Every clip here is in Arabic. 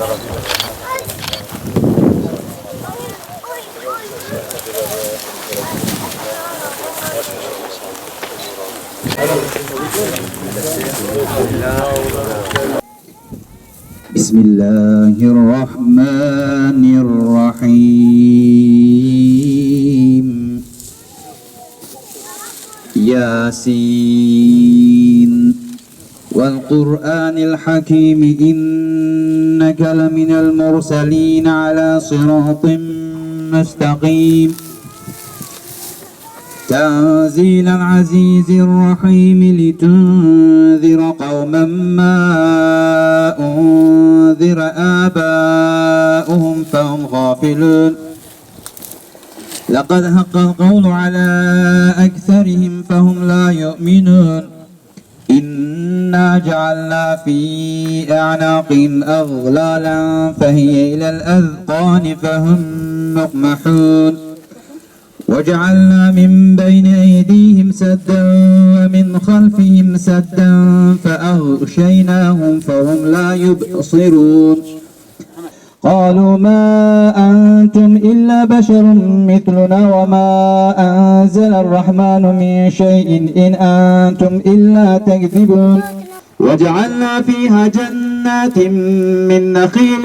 بسم الله الرحمن الرحيم ياسين والقرآن الحكيم إنك لمن المرسلين على صراط مستقيم تنزيل العزيز الرحيم لتنذر قوما ما أنذر آباؤهم فهم غافلون لقد حق القول على أكثرهم فهم لا يؤمنون إنا جعلنا في أعناقهم أغلالا فهي إلى الأذقان فهم مقمحون وجعلنا من بين أيديهم سدا ومن خلفهم سدا فأغشيناهم فهم لا يبصرون قالوا ما أنتم إلا بشر مثلنا وما أنزل الرحمن من شيء إن أنتم إلا تكذبون وجعلنا فيها جنات من نخيل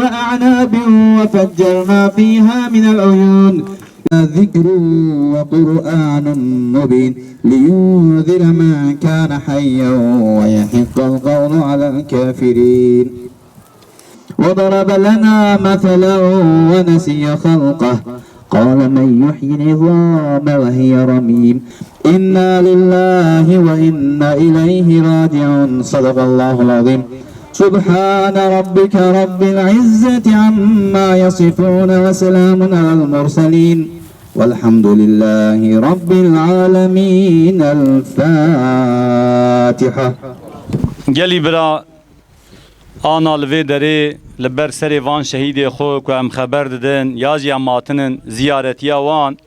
وأعناب وفجرنا فيها من العيون ذكر وقرآن مبين لينذر من كان حيا ويحق القول على الكافرين وضرب لنا مثلا ونسي خلقه قال من يحيي العظام وهي رميم إنا لله وإنا إليه راجعون صدق الله العظيم سبحان ربك رب العزة عما يصفون وسلام على المرسلين والحمد لله رب العالمين الفاتحة. گلی برا آنا لوی داره لبر سر وان شهید خو که ام خبر ددن یاجی اماتنن زیارتی وان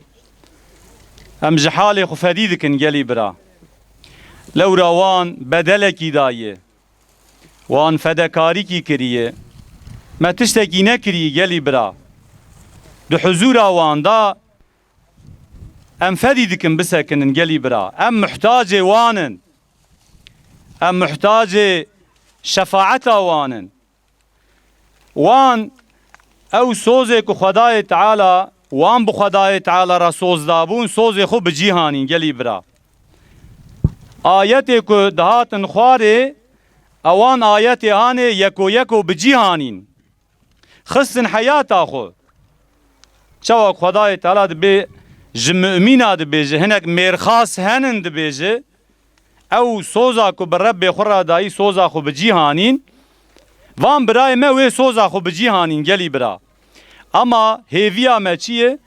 ام جحال خو فدید کن گلی برا لو روان بدلکی دایه وان فدکاری کی کریه ما تشتکی نکری گلی برا دو حضور وان دا ام فدید کن بسکنن گلی برا ام محتاج وانن ام محتاج شفاعت وانن وان او سوزه که خدای تعالی وان بو خدای تعالی را سوز دابون سوزه خو بجیهانین گلی برا آیت که دهاتن خواره اوان آیت هانه یکو یکو بجیهانین خصن حیاتا خو چوا خدای تعالی به جمؤمنه دبیجه هنک میرخاص هنن دبیجه او سوزا کو بر رب خورا دایی سوزا خو بجیهانین وان برای ما وی سوزا خو بجیهانین گلی برا اما هیویا ما چیه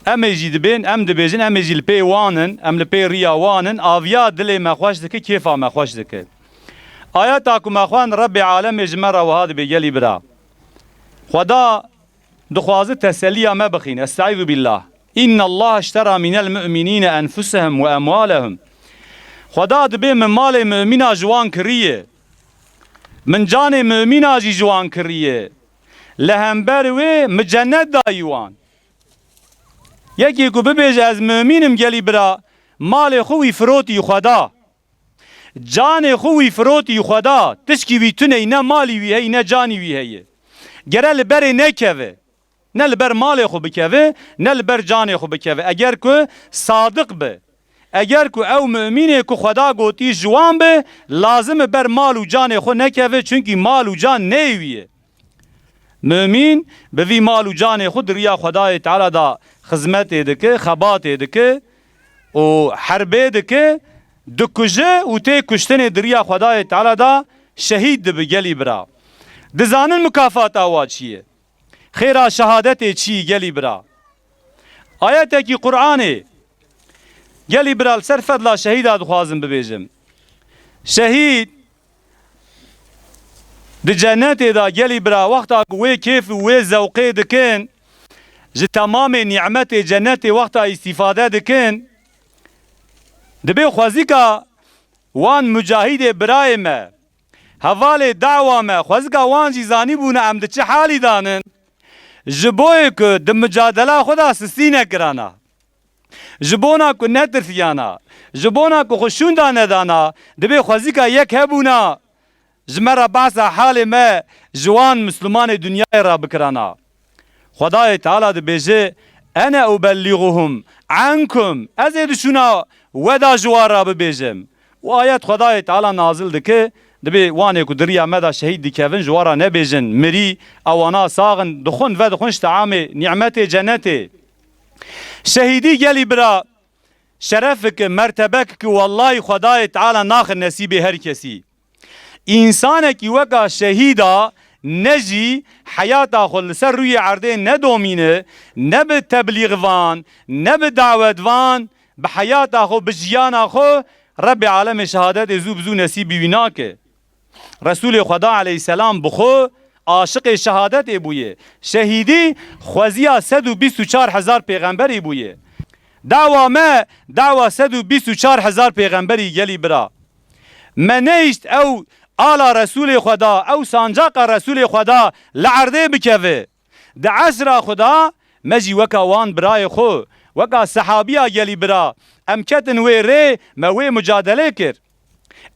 ام جی دبین ام دبیجن ام جی لپی وانن ام لپی ریا وانن آویا دل ما خوش دکه کیفا ما خوش دکه آیات اكو ماخوان رب عالم اجمرا وهذا بيجلي برا خدا دخواز تسلية ما بخين استعيذ بالله إن الله اشترى من المؤمنين أنفسهم وأموالهم خدا دبي من مال مؤمنا جوان كريه من جان مؤمنا جي جوان كريه لهم بروي مجند دايوان يكي كو ببيج از مؤمنم جلي برا مال خوي فروتي خدا جان خوی فروتی خدا تشکی وی تونه نه مالی وی هی نه جانی وی هی گره لبر نکوه نه لبر مال خو بکوه نه لبر جان خو بکوه اگر که صادق به اگر که او مؤمنه که خدا گوتی جوان به لازم بر مال و جان خو نکوه چونکی مال و جان نیویه مؤمن به وی مال و جان خود ریا خدای تعالی دا خدمت دکه خبات دکه و حربه دکه دکجه و تی کشتن دریا خدای تعالی دا شهید دب گلی برا دزانن مکافات آوا چیه خیرا شهادت چی گلی برا آیت کی قرآنه گلی برا سر فضلا شهید دخوازم ببیجم شهید د جنت دا گلی برا وقتا وی کیف و وی ذوقی دکن جه تمام نعمت جنت وقتا استفاده دکن دبی خوازی که وان مجاهد برای ما هەڤالێ داوامە خۆزگا وانجی زانی بوونە ئەم دە چ حالی دانن ji boyê ku di mücadela xwe da sisî nekirana ji bona ku netirfiyana ji bona ku xuşûn da nedana dibe xwezîka yek hebûna ji me re behsa halê me ji wan Müslümanê dunyayê ra bikirana Xwedayê Teala dibêje ene ubelliğuhum ankum ez ê dişûna we da ji wan ra bibêjim û ayet Xwedayê Teala nazil dike dibe wanê ku diriya me da şehîd dikevin ji wan ra nebêjin mirî ewana saxin dixwin ve dixwin ji teamê nimetê cennetê şehîdî gelî bira şerefik mertebek ki wallahi Xwedayê Teala naxin nesîbê her kesî însanekî weka şehîda ne jî heyata xwe li ser rûyê erdê nedomîne ne bi teblîğvan ne bi dawetvan bi heyata xwe bi jiyana xwe Rebbê alemê şehadetê zû bi zû nesîbî wî nake Resulê Xweda aleyhisselam bi xwe aşiqê şehadetê bûye şehîdî xweziya 124,000 pêxemberî bûye dawa me dawa 124,000 pêxemberî gelî bira me neyîşt ew ala Resulê Xweda ew sancaqa Resulê Xweda li erdê bikeve di esra Xweda me jî weka wan birayê xwe weka sehabiya gelî bira em ketin wê rê me wê mücadelê kir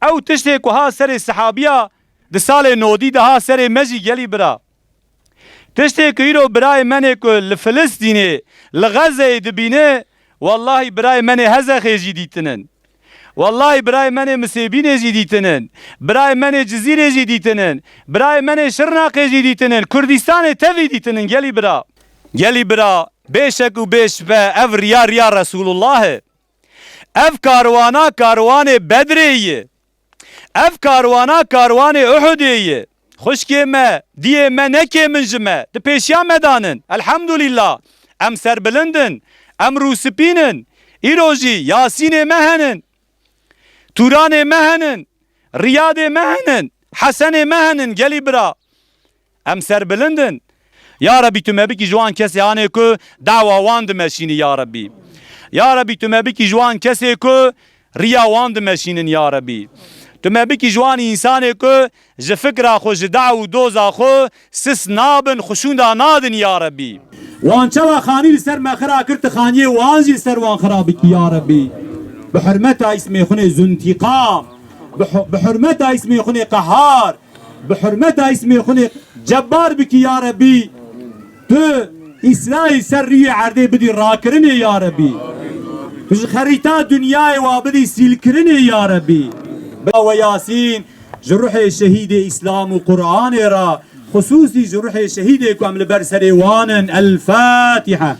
ew tiştê ku ha serê sehabiya di salê nodî de ha serê me jî gelî bira tiştê ku îro birayê menê ku li Filistînê li Xezeyê dibîne wallahi birayê menê Hezexê jî dîtinin Wallahi birayê menê Misêbînê jî dîtinin birayê menê Cizîrê jî dîtinin birayê menê Şirnaqê jî dîtinin Kurdistanê tevî dîtinin gelî bira bêşek û bêşve ev riya riya Resûlullahê ev karwana karwanê Bedrê ye ev karwana karwanê Uhudê ye xuşkê me diyê me nekê min ji me di pêşiya me danin elhamdülillah em serbilindin em rûspînin îro jî Yasînê me henin Turanê me henin Riyadê me henin Hesenê me henin gelî bira em serbilindin Ya Rabbi tu me bikî ji wan kesê hanê ku dawa wan dimeşînî ya Rabbi Ya Rabbi tu me bikî ji wan kesê ku riya wan dimeşînin ya Rabbi tu me bikî ji wan însanê ku ji fikra xwe ji daw û doza xwe sis nabin xuşûn da nadin ya Rabbi wan çawa xanî li ser me xira kir tu xaniyê wan jî ser wan xira bikî ya Rabbi بحرمتا اسمي خني ذو انتقام بحرمتا اسمي خني قهار بحرمتا اسمي خني جبار بك يا ربي تو إسرائيل سرية عردي بدي راكرني يا ربي خريطة دنياي وابدي سيلكرني يا ربي وياسين جروحي شهيد إسلام وقرآن را خصوصي جروحي شهيد كم لبرسري وانن الفاتحة